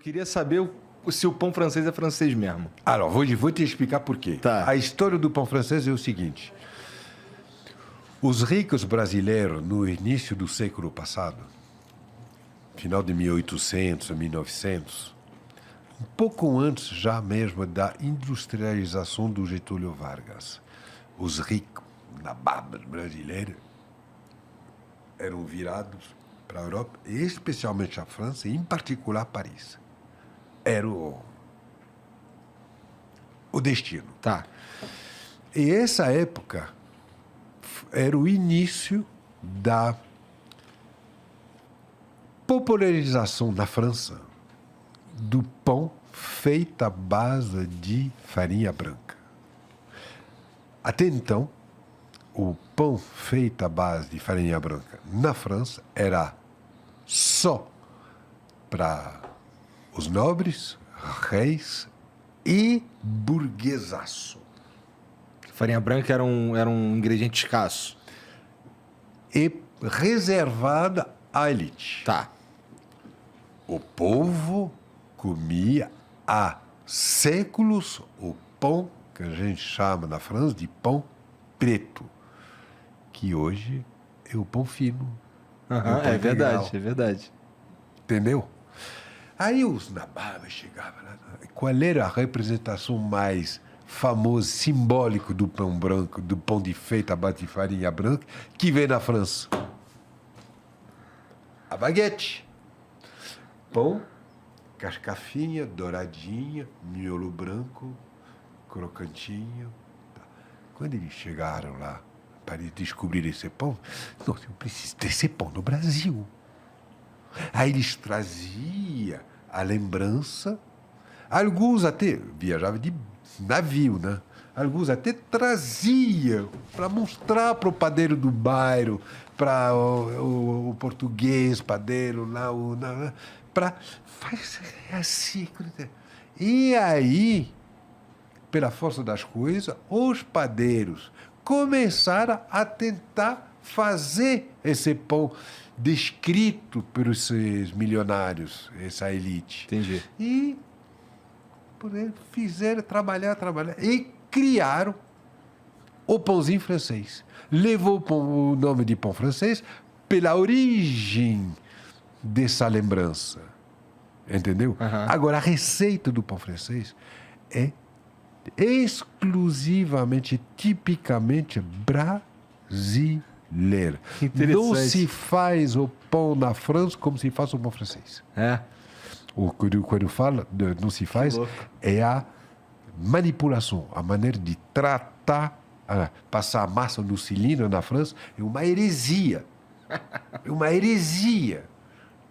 queria saber se o pão francês é francês mesmo. Alors, vou te explicar por quê. Tá. A história do pão francês é o seguinte. Os ricos brasileiros, no início do século passado, final de 1800, 1900, um pouco antes já mesmo da industrialização do Getúlio Vargas, os ricos na barba brasileira eram virados para a Europa, e especialmente a França, e em particular Paris. Era o destino. Tá. E essa época era o início da popularização na França do pão feito à base de farinha branca. Até então, o pão feito à base de farinha branca na França era só para os nobres, reis e burguesaço. Farinha branca era um ingrediente escasso. E reservada à elite. Tá. O povo comia há séculos o pão que a gente chama na França de pão preto, que hoje é o pão fino. Aham, é verdade, é verdade. Entendeu? Aí os nababas chegavam lá. Qual era a representação mais famosa, simbólica do pão branco, do pão de feita à base de farinha branca, que vem na França? A baguete. Pão, casca-finha, douradinha, miolo branco, crocantinho. Quando eles chegaram lá para descobrir esse pão, nossa, eu preciso desse pão no Brasil. Aí eles traziam a lembrança, alguns até viajavam de navio, né? Alguns até traziam para mostrar para o padeiro do bairro, para o português padeiro lá, para fazer assim. E aí, pela força das coisas, os padeiros começaram a tentar fazer esse pão descrito por esses milionários, essa elite. Entendi. E fizeram trabalhar, e criaram o pãozinho francês. Levou o nome de pão francês pela origem dessa lembrança. Entendeu? Uhum. Agora, a receita do pão francês é exclusivamente, tipicamente brasileira. Não se faz o pão na França como se faz o pão francês. É. Quando fala não se faz, é a manipulação, a maneira de tratar, passar a massa no cilindro na França, é uma heresia. É uma heresia.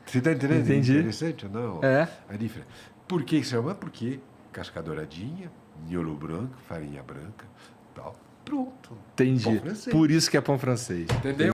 Você está entendendo? Entendi. Interessante, não? É. A diferença. Por que isso é uma? Porque casca douradinha, miolo branco, farinha branca, tal. Pronto. Entendi. Por isso que é pão francês. Entendeu?